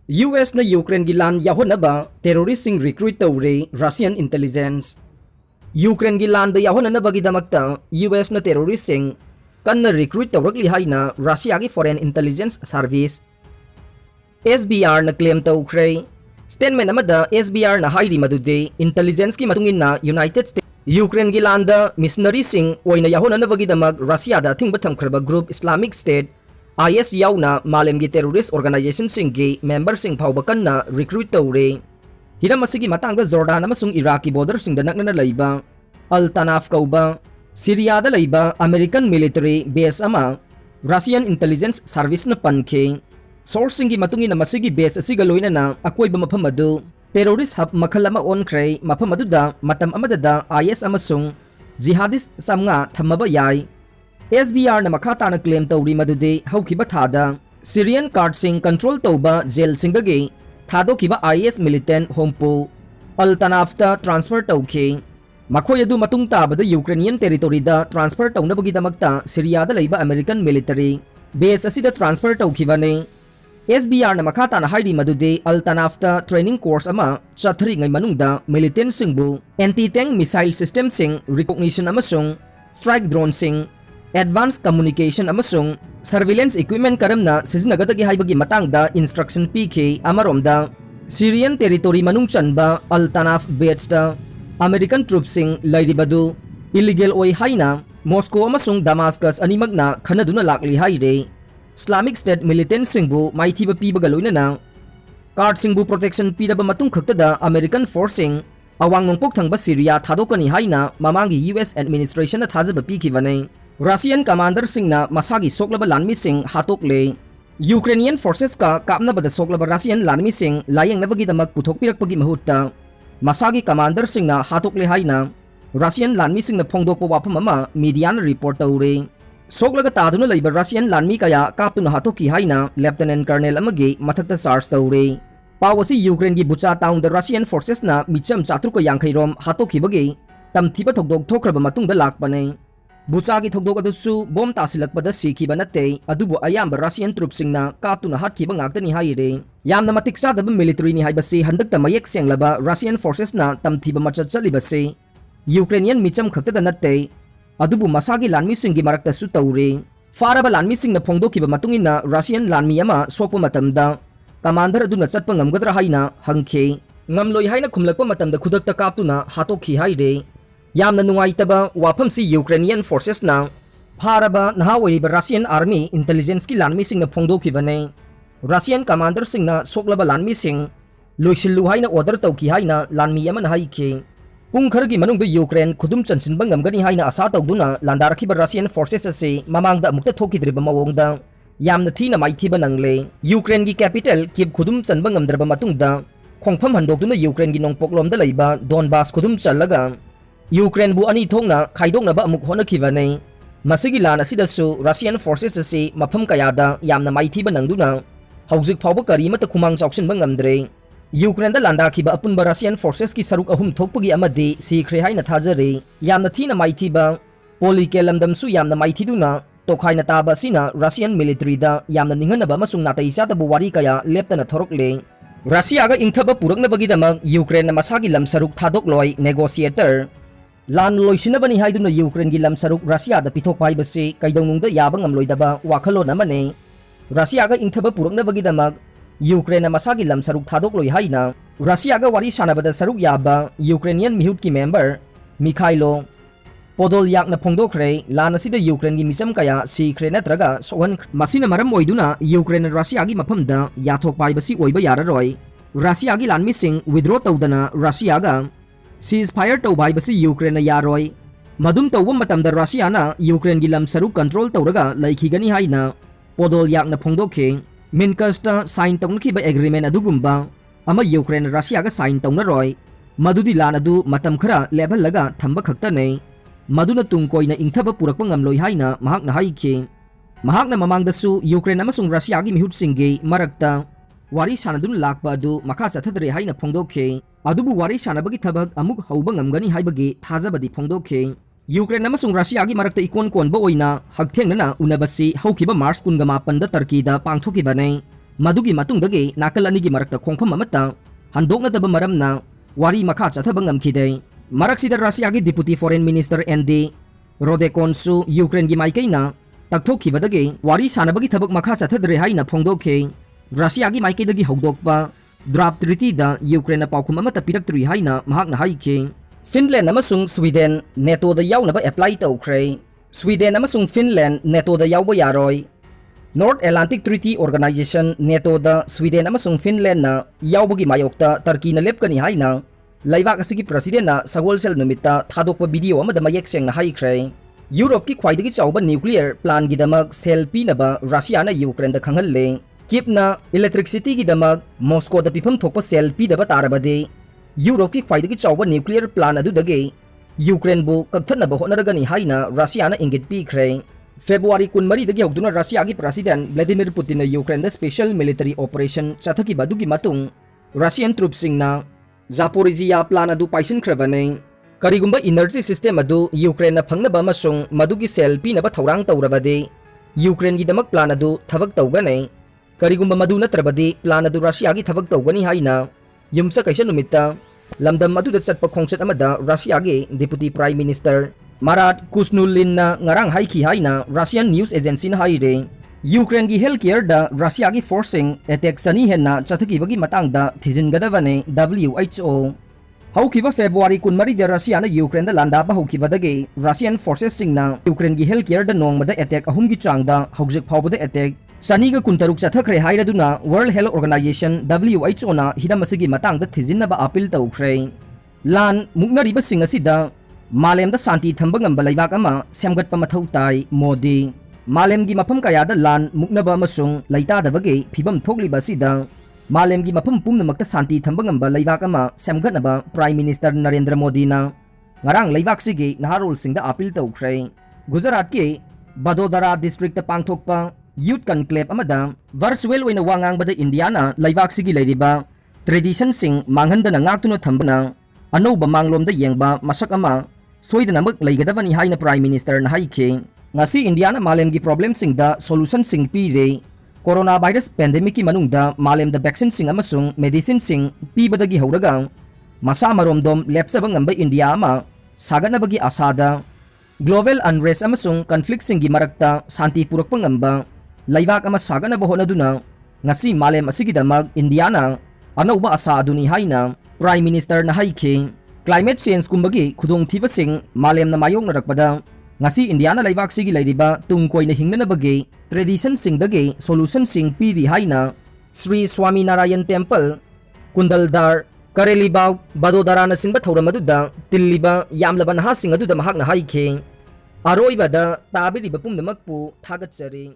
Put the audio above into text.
US na Ukraine gi lan yahonaba terrorist sing recruit tawre Russian intelligence. Ukraine gi lan da yahonaba gi damakta US na terrorist sing kanna recruit tawrakli haina Russia gi foreign intelligence service. SBR na claim tawkre. Statement amada SBR na hairi madude intelligence ki matungin na United States Ukraine gi lan da missionary sing oina yahonaba gi damag Russia da thingba thamkhraba group Islamic State IS yauna malemgi terrorist organization singgi member sing phawba kanna recruit tawre. Hiram asigi matangda Jordan amasung Iraqi border sing da nakna laiba Al Tanaf kauba Syria da laiba American military base ama Russian intelligence service na pankhe. Source singi matungin na masigi base asiga loina na akoiba mafam adu terrorist hub makhal ama onkhre mafam adu da matam amada da IS amasung jihadist samnga thammaba yai. SBR na makata na claim tawri madude hawkiba thada Syrian card sing control tawba jail singdagi thado kiba IS militant hompo Al Tanafta transfer tawke makhoy adu matung tabada Ukrainian territory da transfer tawnabagi damagta Syria da laiba American military base asida transfer tawkibane. SBR na makata na hairi madude Al Tanafta training course ama chathri ngai manungda militant singbu anti-tank missile system sing recognition amasung strike drone sing advanced communication amasung surveillance equipment karamna siznagadagi haibagi matangda instruction PK amaromda Syrian territory manung chanba Al Tanaf base da American troops sing lairibadu illegal oi haina Moscow amasung Damascus animagna khanaduna lakli haire Islamic State militant singbu maithiba pibaga loina na card singbu protection piraba matung khaktada American forcing awang nongpok thangba Syria thadokani haina mamangi US administration na thajaba pikivane. Russian commander Singna Masagi Soklaba Lanmising Hatokli Ukrainian forces ka kapna bada Soklaba Russian Lanmising layang nabagi damag puthok pirakpagi mahutta Masagi commander Singna Hatokli haina Russian Lanmising na phongdok pa wapam ama media na report tawre Soklaga taduna laiba Russian Lanmi kaya kaptuna Hatoki haina Lieutenant Colonel amagi mathakta SARS tawre pawasi Ukraine gi bucha town the Russian forces na micham chatruka yangkhairom Hatoki bagi tamthiba thokdok thokraba matungda lakpane Busagi thokdok adusu bom tasilakpada sikhiba natte adubu ayamba Russian troops singna kaptuna hatkiba ngaktani haire yamna matik sadaba military ni haibasi handakta mayek senglaba Russian forces na tamthiba machat chalibase Ukrainian micham khaktada natte adubu Masagi Lanmising gi marakta su tawre faraba Lanmising na phongdokiba matungin na Russian Lanmi ama sokpa matamda commander aduna chatpa ngamgadra haina hangkhe ngamloi haina khumlakpa matamda khudakta kaptuna Hatokhi haire yamna nungaitaba wafam si Ukrainian forces na pharaba nahaoiriba Russian army intelligence ki Lanmising na phongdokibane Russian commander singna Soklaba Lanmising loisillu haina order tawki haina Lanmi ama na haikhe pung khargi manungda Ukraine khudum chansinba ngamgani haina asa tawduna landarakhiba Russian forces ase mamangda amukta thokidriba mawongda yamna thina maithiba nangle Ukraine gi capital Kiev khudum chanba ngamdraba matungda khongpham handokduna Ukraine gi nongpoklomda leiba Donbas khudum challaga Ukraine bu ani thongna khaidoknaba amuk honakibane masigi lan asidasu Russian forces ase mafam kayada yamna maithiba nangduna hawjik phawba karimata khumang chawksinba ngamdre Ukraine da landakhiba apunba Russian forces ki saruk ahum thokpagi amadi sikhre haina thajare yamna thina maithiba polikelamdamsu yamna maithiduna tokhaina taba sina Russian military da yamna ninghanaba masung natai satabu wari kaya leptana thorokle Russia ga ingthaba puraknabagi damag Ukraine na masagi lam saruk thadokloi negotiator Lan loisinabani haiduna Ukraine gi lam saruk Russia da pithok paibase kaidongnungda yaba ngamloidaba wakhalon amane Russia ga ingthaba puraknabagi damag Ukraine na masagi lam saruk thadokloi haina Russia ga wari sanabada saruk yaba Ukrainian mihut ki member Mikhailo Podolyak na phongdokre lan asida Ukraine gi misam kaya sikre natraga sohan masina maram oiduna Ukraine Russia gi mafamda yathok paibasi oiba yararoi Russia gi Lanmising withdraw tawdana Russia ga ceasefire tawbai basi Ukraine na yaroi madum tawba matamda Russia na Ukraine gi lam saruk control tawraga laikhigani haina Podolyak na phongdokhe Minkasta sign tawnakiba agreement adugumba ama Ukraine Russia ga sign tawnaroi madudi lan adu matam khara leballaga thamba khaktane maduna tungkoi na ingthaba purakpa ngamloi haina mahakna haikhe mahakna mamangdasu Ukraine amasung Russia gi mihut singge marakta wari sanadun lakpa adu makha chathadre haina phongdokhe adubu wari sanabagi thabak amuk hauba ngamgani haibagi thajabadi phongdokhe Ukraine amasung Russia gi marakta ikon konba oina hakthengnana unabasi haukiba March 28 da Turkey da pangthokibane Madugi matungdagi nakal anigi marakta khongpham amata handoknadaba maramna wari makha chathaba ngamkhide. Maraksida Russiagi Deputy Foreign Minister ND Rodekonsu Ukraine gi maikaina takthokibadagi wari sanabagi thabak makha chathadre haina phongdokhe. Russiagi maikaidagi hogdokpa draft treaty da Ukraine na paukhum amata piraktri haina mahakna haikhe. Finland amasung Sweden NATO da yawnaba apply tawkhre. Sweden amasung Finland NATO da yawba yaroi. North Atlantic Treaty Organization NATO da Sweden amasung Finland na yawbagi mayokta Turkey na lepkani haina laibak asigi president na sagolsel numita thadokpa video amada mayek seng na haikre. Europe ki khwaidagi chawba nuclear plant gidamak sel pinaba Russia na Ukraine da khanghalle. Kipna electricity gidamak Moscow da pifam thokpa sel pidaba tarabade Europe ki khwaidagi chawba nuclear plant adudagi Ukraine bu kakthanaba honaragani haina Russia na ingit pikre. February 13 dagi hogduna Russia gi president Vladimir Putin na Ukraine da special military operation chathaki badugi matung Russian troops singna Zaporizhia plant adu paisinkhravane. Karigumba energy system adu Ukraine na phangnaba amasung madugi sel pinaba thorang tawrabade Ukraine gi damak plant adu thabak tawgane. Karigumba madu natrabadi plant adu Russia gi thabak tawgani haina yumsa kaisa numita lamdam adu da chatpa khongchat amada Russia gi deputy prime minister Marat Kusnulin na ngarang haiki haina Russian news agency na haire. Ukraine gi healthcare da Russia gi forcing attack sani henna chathaki bagi matang da thijingadavane WHO. Haukiba February 13 da Russia na Ukraine da landa ba haukiba dagi Russian forces singna Ukraine gi healthcare da nongmada attack ahum gi changda haujik phawbada attack saniga kuntaruk chathakre hairaduna World Health Organization WHO na hidamasigi matang da thijinna ba appeal tawkhre. Lan muknariba sing asida Malem da santi thamba ngamba laibak ama semgat pa mathau tai Modi. Malem gi mafam kaya da lan muknaba amasung laita dabagi phibam thokliba sida Malem gi mafam pumnamakta santi thamba ngamba laibak ama semgatnaba Prime Minister Narendra Modi na ngarang laibak sigi naharol singda appeal tawkhre. Gujarat ki Badodara district ta pangthokpa youth conclave amada virtual oina wangang bada India na laibak sigi leiriba tradition sing manghandana ngaktuna thambana anoba manglomda yengba masak ama soidanamak leigadavani haina Prime Minister na haike. Ngasi India na malem gi problem sing da solution sing pire. Coronavirus pandemic ki manungda malem da vaccine sing amasung medicine sing pibadagi hauraga masa maromdom lepsaba ngamba India ama saganabagi asada global unrest amasung conflict sing gi marakta santi purakpa ngamba laibak ama saganaba honaduna ngasi malem asigidamag India na anauba asa aduni haina Prime Minister na haike. Climate change kumbagi khudong thiba sing malem na mayong narakpada ngasi India na laibak sigi lairiba tungkoi na hingna na bagi tradition sing dagi solution sing piri haina Sri Swami Narayan Temple Kundaldar Karelibaw Badodara na singba thawramaduda tilliba yamlaba na hasing aduda mahak na haike. Aroiba da tabiriba pumdamakpu thagatsari.